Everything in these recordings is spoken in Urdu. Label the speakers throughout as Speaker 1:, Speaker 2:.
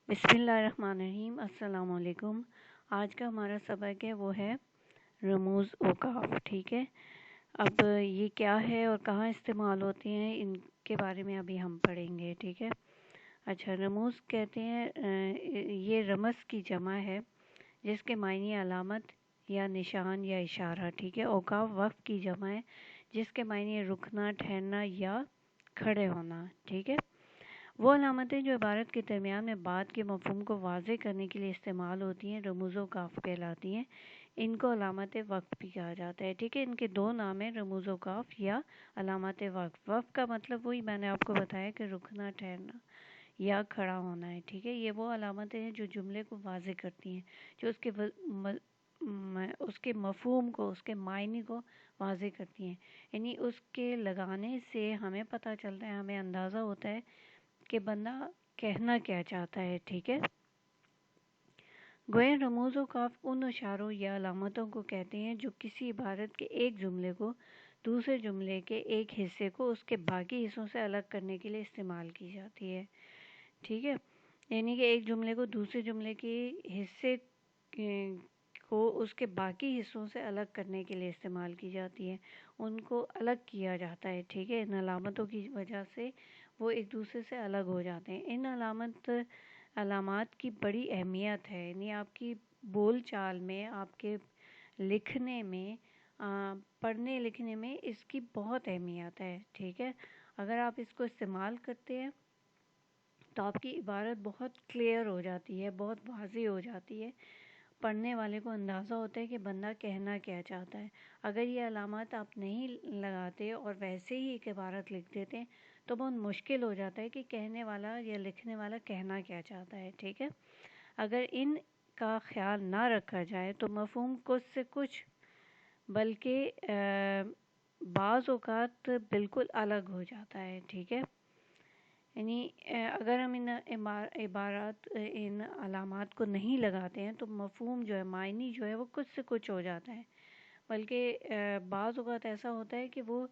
Speaker 1: بسم اللہ الرحمن الرحیم۔ السلام علیکم۔ آج کا ہمارا سبق ہے وہ ہے رموز اوقاف۔ ٹھیک ہے، اب یہ کیا ہے اور کہاں استعمال ہوتے ہیں ان کے بارے میں ابھی ہم پڑھیں گے۔ ٹھیک ہے، اچھا، رموز کہتے ہیں یہ رمز کی جمع ہے جس کے معنی علامت یا نشان یا اشارہ۔ ٹھیک ہے، اوقاف وقت کی جمع ہے جس کے معنی رکنا، ٹھہرنا یا کھڑے ہونا۔ ٹھیک ہے، وہ علامتیں جو عبارت کے درمیان میں بات کے مفہوم کو واضح کرنے کے لیے استعمال ہوتی ہیں رموز اوقاف کہلاتی ہیں۔ ان کو علامت وقت بھی کہا جاتا ہے۔ ٹھیک ہے، ان کے دو نام ہیں، رموز اوقاف یا علامت وقت۔ وقت کا مطلب وہی میں نے آپ کو بتایا کہ رکنا، ٹھہرنا یا کھڑا ہونا ہے۔ ٹھیک ہے، یہ وہ علامتیں ہیں جو جملے کو واضح کرتی ہیں، جو اس کے مفہوم کو، اس کے معنی کو واضح کرتی ہیں۔ یعنی اس کے لگانے سے ہمیں پتہ چلتا ہے، ہمیں اندازہ ہوتا ہے کہ بندہ کہنا کیا چاہتا ہے۔ ٹھیک ہے، گویا رموز اوقاف ان اشاروں یا علامتوں کو کہتے ہیں جو کسی عبارت کے ایک جملے کو دوسرے جملے کے ایک حصے کو اس کے باقی حصوں سے الگ کرنے کے لیے استعمال کی جاتی ہے۔ ٹھیک ہے، یعنی کہ ایک جملے کو دوسرے جملے کے حصے کو اس کے باقی حصوں سے الگ کرنے کے لیے استعمال کی جاتی ہے، ان کو الگ کیا جاتا ہے۔ ٹھیک ہے، ان علامتوں کی وجہ سے وہ ایک دوسرے سے الگ ہو جاتے ہیں۔ ان علامات کی بڑی اہمیت ہے، یعنی آپ کی بول چال میں، آپ کے لکھنے میں، پڑھنے لکھنے میں اس کی بہت اہمیت ہے۔ ٹھیک ہے، اگر آپ اس کو استعمال کرتے ہیں تو آپ کی عبارت بہت کلیئر ہو جاتی ہے، بہت واضح ہو جاتی ہے، پڑھنے والے کو اندازہ ہوتا ہے کہ بندہ کہنا کیا چاہتا ہے۔ اگر یہ علامات آپ نہیں لگاتے اور ویسے ہی ایک عبارت لکھ دیتے ہیں تو بہت مشکل ہو جاتا ہے کہ کہنے والا یا لکھنے والا کہنا کیا چاہتا ہے۔ ٹھیک ہے، اگر ان کا خیال نہ رکھا جائے تو مفہوم کچھ سے کچھ بلکہ بعض اوقات بالکل الگ ہو جاتا ہے۔ ٹھیک ہے، یعنی اگر ہم ان علامات کو نہیں لگاتے ہیں تو مفہوم جو ہے، معنی جو ہے وہ کچھ سے کچھ ہو جاتا ہے، بلکہ بعض اوقات ایسا ہوتا ہے کہ وہ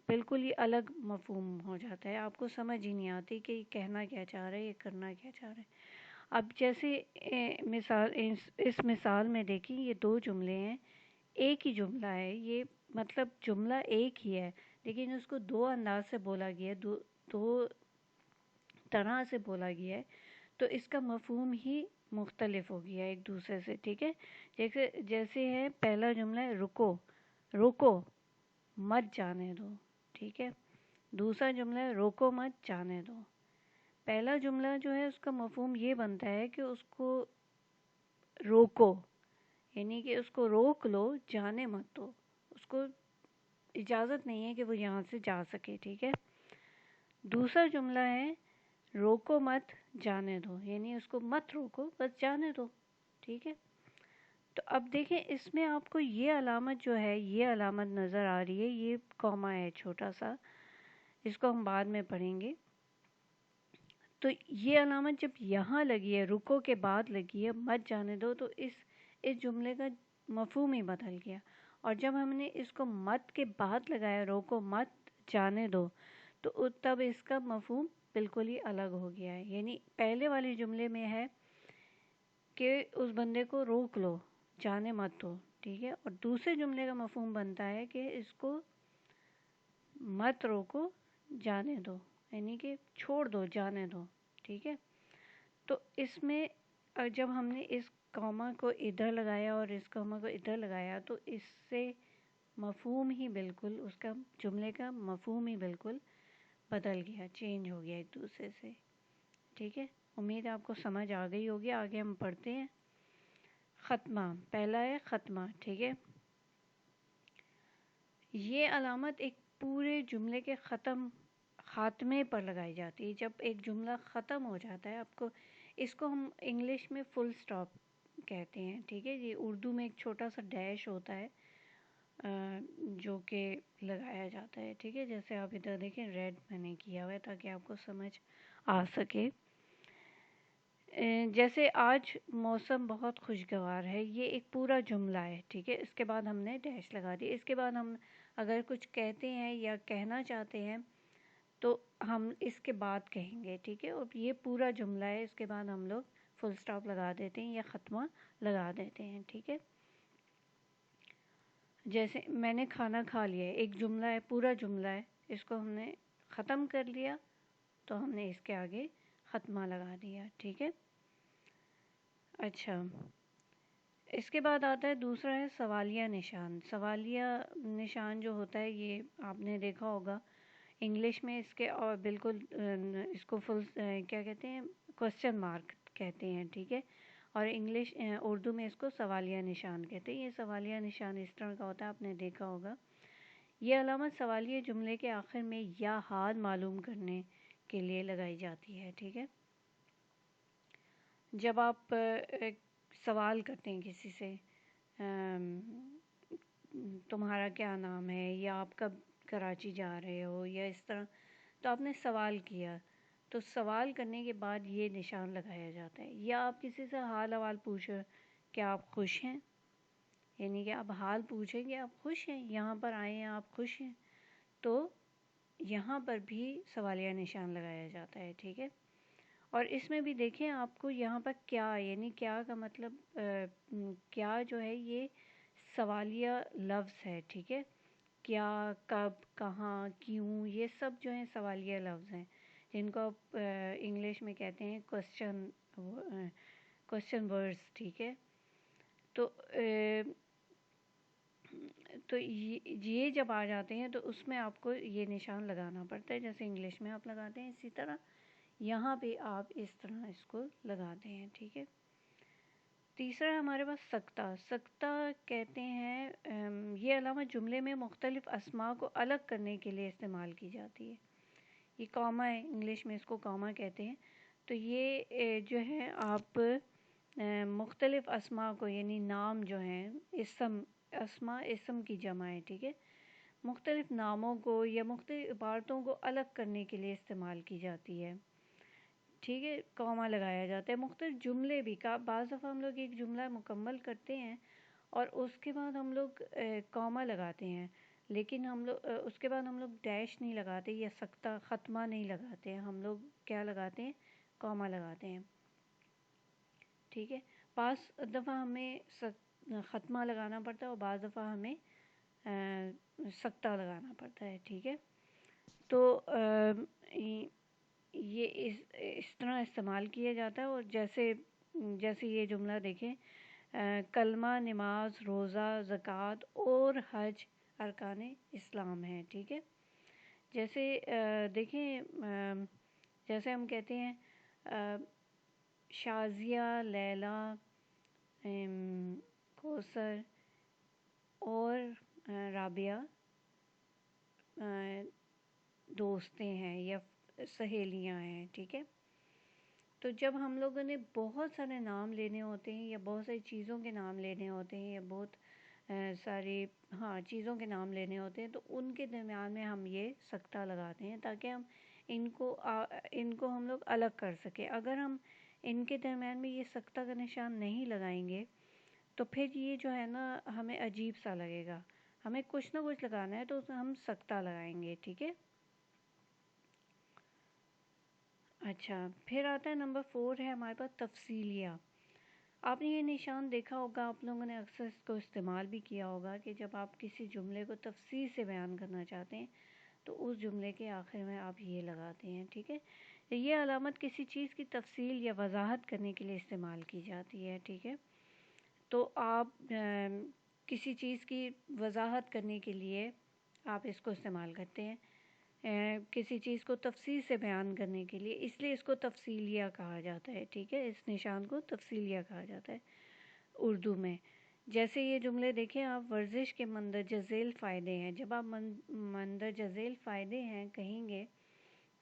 Speaker 1: بالکل ہی الگ مفہوم ہو جاتا ہے، آپ کو سمجھ ہی نہیں آتی کہ یہ کہنا کیا چاہ رہے ہیں، یہ کرنا کیا چاہ رہے ہیں۔ اب جیسے اس مثال میں دیکھیں، یہ دو جملے ہیں، ایک ہی جملہ ہے، یہ مطلب جملہ ایک ہی ہے لیکن اس کو دو انداز سے بولا گیا ہے، دو طرح سے بولا گیا ہے، تو اس کا مفہوم ہی مختلف ہو گیا ایک دوسرے سے۔ ٹھیک ہے، جیسے ہے پہلا جملہ ہے رکو، رکو مت جانے دو۔ ٹھیک ہے، دوسرا جملہ ہے روکو مت جانے دو۔ پہلا جملہ جو ہے اس کا مفہوم یہ بنتا ہے کہ اس کو روکو، یعنی کہ اس کو روک لو، جانے مت دو، اس کو اجازت نہیں ہے کہ وہ یہاں سے جا سکے۔ ٹھیک ہے، دوسرا جملہ ہے روکو مت جانے دو، یعنی اس کو مت روکو، بس جانے دو۔ ٹھیک ہے، تو اب دیکھیں اس میں آپ کو یہ علامت جو ہے، یہ علامت نظر آ رہی ہے، یہ کوما ہے چھوٹا سا، اس کو ہم بعد میں پڑھیں گے۔ تو یہ علامت جب یہاں لگی ہے، رکو کے بعد لگی ہے، مت جانے دو، تو اس جملے کا مفہوم ہی بدل گیا۔ اور جب ہم نے اس کو مت کے بعد لگایا، روکو مت جانے دو، تو تب اس کا مفہوم بالکل ہی الگ ہو گیا ہے۔ یعنی پہلے والے جملے میں ہے کہ اس بندے کو روک لو، جانے مت دو۔ ٹھیک ہے، اور دوسرے جملے کا مفہوم بنتا ہے کہ اس کو مت روکو، جانے دو، یعنی کہ چھوڑ دو، جانے دو۔ ٹھیک ہے، تو اس میں جب ہم نے اس کوما کو ادھر لگایا اور اس کوما کو ادھر لگایا تو اس سے مفہوم ہی بالکل، اس کا جملے کا مفہوم ہی بالکل بدل گیا، چینج ہو گیا ایک دوسرے سے۔ ٹھیک ہے، امید ہے آپ کو سمجھ آ گئی ہوگی۔ آگے ہم پڑھتے ہیں ختمہ۔ پہلا ہے ختمہ۔ ٹھیک ہے، یہ علامت ایک پورے جملے کے خاتمے پر لگائی جاتی ہے۔ جب ایک جملہ ختم ہو جاتا ہے، آپ کو اس کو ہم انگلش میں فل سٹاپ کہتے ہیں۔ ٹھیک ہے، یہ اردو میں ایک چھوٹا سا ڈیش ہوتا ہے جو کہ لگایا جاتا ہے۔ ٹھیک ہے، جیسے آپ ادھر دیکھیں ریڈ میں نے کیا ہوا ہے تاکہ آپ کو سمجھ آ سکے۔ جیسے آج موسم بہت خوشگوار ہے، یہ ایک پورا جملہ ہے۔ ٹھیک ہے، اس کے بعد ہم نے ڈیش لگا دی۔ اس کے بعد ہم اگر کچھ کہتے ہیں یا کہنا چاہتے ہیں تو ہم اس کے بعد کہیں گے، ٹھیک ہے. اور یہ پورا جملہ ہے، اس کے بعد ہم لوگ فل سٹاپ لگا دیتے ہیں یا ختمہ لگا دیتے ہیں، ٹھیک ہے. جیسے میں نے کھانا کھا لیا ہے، ایک جملہ ہے، پورا جملہ ہے، اس کو ہم نے ختم کر لیا تو ہم نے اس کے آگے ختمہ لگا دیا، ٹھیک ہے. اچھا، اس کے بعد آتا ہے دوسرا ہے سوالیہ نشان. سوالیہ نشان جو ہوتا ہے یہ آپ نے دیکھا ہوگا انگلش میں اس کے، اور بالکل اس کو فل کیا کہتے ہیں، کوسچن مارک کہتے ہیں، ٹھیک ہے. اور انگلش اردو میں اس کو سوالیہ نشان کہتے ہیں. یہ سوالیہ نشان اس طرح کا ہوتا ہے، آپ نے دیکھا ہوگا. یہ علامت سوالیہ جملے کے آخر میں یا حال معلوم کرنے کے لیے لگائی جاتی ہے، ٹھیک ہے. جب آپ سوال کرتے ہیں کسی سے تمہارا کیا نام ہے، یا آپ کب کراچی جا رہے ہو، یا اس طرح، تو آپ نے سوال کیا، تو سوال کرنے کے بعد یہ نشان لگایا جاتا ہے. یا آپ کسی سے حال احوال پوچھو کہ آپ خوش ہیں، یعنی کہ آپ حال پوچھیں کہ آپ خوش ہیں، یہاں پر آئے ہیں آپ خوش ہیں، تو یہاں پر بھی سوالیہ نشان لگایا جاتا ہے، ٹھیک ہے. اور اس میں بھی دیکھیں آپ کو یہاں پر کیا، یعنی کیا کا مطلب کیا جو ہے یہ سوالیہ لفظ ہے، ٹھیک ہے. کیا، کب، کہاں، کیوں، یہ سب جو ہیں سوالیہ لفظ ہیں، جن کو آپ انگلش میں کہتے ہیں کوسچن ورڈز، ٹھیک ہے. تو یہ جب آ جاتے ہیں تو اس میں آپ کو یہ نشان لگانا پڑتا ہے، جیسے انگلش میں آپ لگاتے ہیں اسی طرح یہاں پہ آپ اس طرح اس کو لگاتے ہیں، ٹھیک ہے. تیسرا ہے ہمارے پاس سکتہ. سکتہ کہتے ہیں یہ علامت جملے میں مختلف اسماء کو الگ کرنے کے لیے استعمال کی جاتی ہے. یہ کاما ہے، انگلش میں اس کو کاما کہتے ہیں. تو یہ جو ہے آپ مختلف اسماء کو، یعنی نام جو ہیں، اسماء اسم کی جمع ہے، ٹھیک ہے، مختلف ناموں کو یا مختلف عبارتوں کو الگ کرنے کے لیے استعمال کی جاتی ہے، ٹھیک ہے. کاما لگایا جاتا ہے. مختلف جملے بھی بعض دفعہ ہم لوگ ایک جملہ مکمل کرتے ہیں اور اس کے بعد ہم لوگ کاما لگاتے ہیں، لیکن ہم لوگ اس کے بعد ہم لوگ ڈیش نہیں لگاتے یا سکتہ ختمہ نہیں لگاتے ہیں، ہم لوگ کیا لگاتے ہیں، کاما لگاتے ہیں، ٹھیک ہے. بعض دفعہ ہمیں ختمہ لگانا پڑتا ہے اور بعض دفعہ ہمیں سکتہ لگانا پڑتا ہے، ٹھیک ہے. تو یہ اس طرح استعمال کیا جاتا ہے. اور جیسے یہ جملہ دیکھیں، کلمہ، نماز، روزہ، زکوٰۃ اور حج ارکان اسلام ہیں، ٹھیک ہے. جیسے دیکھیں جیسے ہم کہتے ہیں شازیہ، لیلی، کوثر اور رابعہ دوستیں ہیں یا سہیلیاں ہیں، ٹھیک ہے. تو جب ہم لوگوں نے بہت سارے نام لینے ہوتے ہیں یا بہت ساری چیزوں کے نام لینے ہوتے ہیں یا بہت ساری چیزوں کے نام لینے ہوتے ہیں، تو ان کے درمیان میں ہم یہ سکتہ لگاتے ہیں تاکہ ہم ان کو ہم لوگ الگ کر سکیں. اگر ہم ان کے درمیان میں یہ سکتہ کا نشان نہیں لگائیں گے تو پھر یہ جو ہے نا ہمیں عجیب سا لگے گا. ہمیں کچھ نہ کچھ لگانا ہے تو ہم سکتہ لگائیں گے، ٹھیک ہے. اچھا، پھر آتا ہے نمبر 4 ہے ہمارے پاس تفصیلیہ. آپ نے یہ نشان دیکھا ہوگا، آپ لوگوں نے اکثر اس کو استعمال بھی کیا ہوگا کہ جب آپ کسی جملے کو تفصیل سے بیان کرنا چاہتے ہیں تو اس جملے کے آخر میں آپ یہ لگاتے ہیں، ٹھیک ہے. یہ علامت کسی چیز کی تفصیل یا وضاحت کرنے کے لیے استعمال کی جاتی ہے، ٹھیک ہے. تو آپ کسی چیز کی وضاحت کرنے کے لیے آپ اس کو استعمال کرتے ہیں، کسی چیز کو تفصیل سے بیان کرنے کے لیے، اس لیے اس کو تفصیلیہ کہا جاتا ہے، ٹھیک ہے. اس نشان کو تفصیلیہ کہا جاتا ہے اردو میں. جیسے یہ جملے دیکھیں آپ، ورزش کے مندرجہ ذیل فائدے ہیں. جب آپ مندرجہ ذیل فائدے ہیں کہیں گے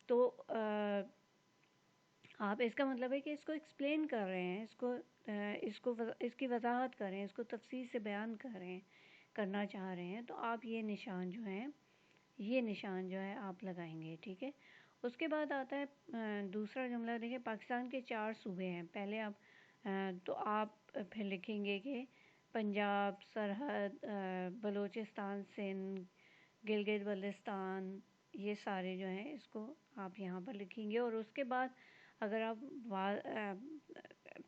Speaker 1: تو آپ اس کا مطلب ہے کہ اس کو ایکسپلین کر رہے ہیں، اس کی وضاحت کر رہے ہیں، اس کو تفصیل سے بیان کرنا چاہ رہے ہیں، تو آپ یہ نشان جو ہے آپ لگائیں گے، ٹھیک ہے. اس کے بعد آتا ہے دوسرا جملہ دیکھیں، پاکستان کے 4 صوبے ہیں. پہلے تو آپ پھر لکھیں گے کہ پنجاب، سرحد، بلوچستان، سندھ، گلگت بلتستان، یہ سارے جو ہیں اس کو آپ یہاں پر لکھیں گے، اور اس کے بعد اگر آپ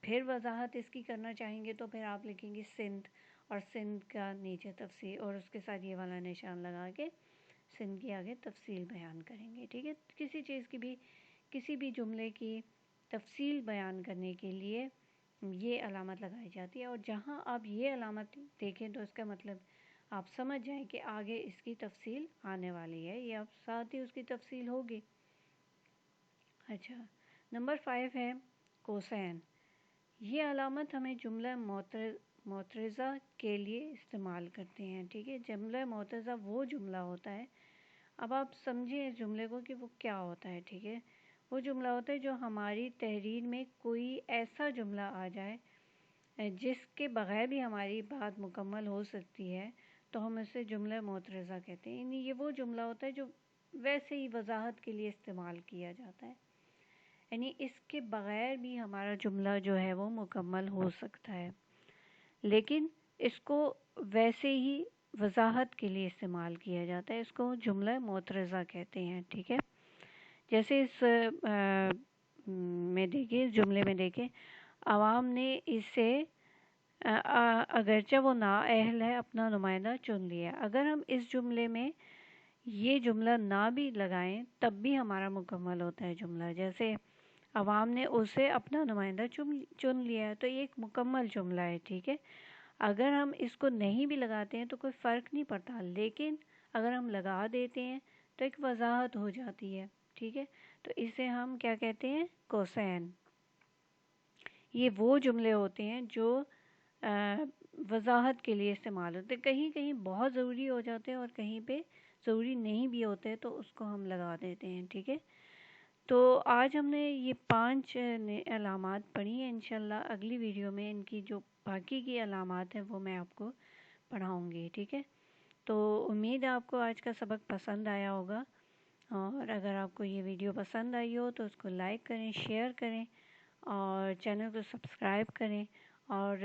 Speaker 1: پھر وضاحت اس کی کرنا چاہیں گے تو پھر آپ لکھیں گے سندھ، اور سندھ کا نیچے تفصیل، اور اس کے ساتھ یہ والا نشان لگا کے سندھ کی آگے تفصیل بیان کریں گے. ٹھیک ہے، کسی چیز کی بھی، کسی بھی جملے کی تفصیل بیان کرنے کے لیے یہ علامت لگائی جاتی ہے، اور جہاں آپ یہ علامت دیکھیں تو اس کا مطلب آپ سمجھ جائیں کہ آگے اس کی تفصیل آنے والی ہے، یا ساتھ ہی اس کی تفصیل ہوگی. اچھا، نمبر 5 ہے کوسین. یہ علامت ہمیں جملہ معترضہ کے لیے استعمال کرتے ہیں. ٹھیک ہے، جملہ معترضہ وہ جملہ ہوتا ہے، اب آپ سمجھیں اس جملے کو کہ وہ کیا ہوتا ہے. ٹھیک ہے، وہ جملہ ہوتا ہے جو ہماری تحریر میں کوئی ایسا جملہ آ جائے جس کے بغیر بھی ہماری بات مکمل ہو سکتی ہے، تو ہم اسے جملہ معترضہ کہتے ہیں. یعنی یہ وہ جملہ ہوتا ہے جو ویسے ہی وضاحت کے لیے استعمال کیا جاتا ہے، یعنی اس کے بغیر بھی ہمارا جملہ جو ہے وہ مکمل ہو سکتا ہے، لیکن اس کو ویسے ہی وضاحت کے لیے استعمال کیا جاتا ہے. اس کو جملہ معترضہ کہتے ہیں. ٹھیک ہے، جیسے اس میں دیکھیں، اس جملے میں دیکھیں، عوام نے اسے اگرچہ وہ نااہل ہے اپنا نمائندہ چن لیا. اگر ہم اس جملے میں یہ جملہ نہ بھی لگائیں تب بھی ہمارا مکمل ہوتا ہے جملہ. جیسے عوام نے اسے اپنا نمائندہ چن لیا ہے، تو یہ ایک مکمل جملہ ہے. ٹھیک ہے، اگر ہم اس کو نہیں بھی لگاتے ہیں تو کوئی فرق نہیں پڑتا، لیکن اگر ہم لگا دیتے ہیں تو ایک وضاحت ہو جاتی ہے. ٹھیک ہے، تو اسے ہم کیا کہتے ہیں؟ کوسین. یہ وہ جملے ہوتے ہیں جو وضاحت کے لیے استعمال ہوتے ہیں. کہیں کہیں بہت ضروری ہو جاتے ہیں اور کہیں پہ ضروری نہیں بھی ہوتے، تو اس کو ہم لگا دیتے ہیں. ٹھیک ہے، تو آج ہم نے یہ 5 علامات پڑھی ہیں. انشاءاللہ اگلی ویڈیو میں ان کی جو باقی کی علامات ہیں وہ میں آپ کو پڑھاؤں گی. ٹھیک ہے، تو امید ہے آپ کو آج کا سبق پسند آیا ہوگا، اور اگر آپ کو یہ ویڈیو پسند آئی ہو تو اس کو لائک کریں، شیئر کریں، اور چینل کو سبسکرائب کریں، اور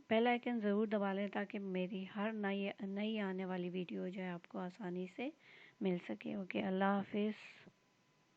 Speaker 1: بیل آئیکن ضرور دبا لیں تاکہ میری ہر نئی آنے والی ویڈیو جو ہے آپ کو آسانی سے مل سکے. اوکے، اللہ حافظ.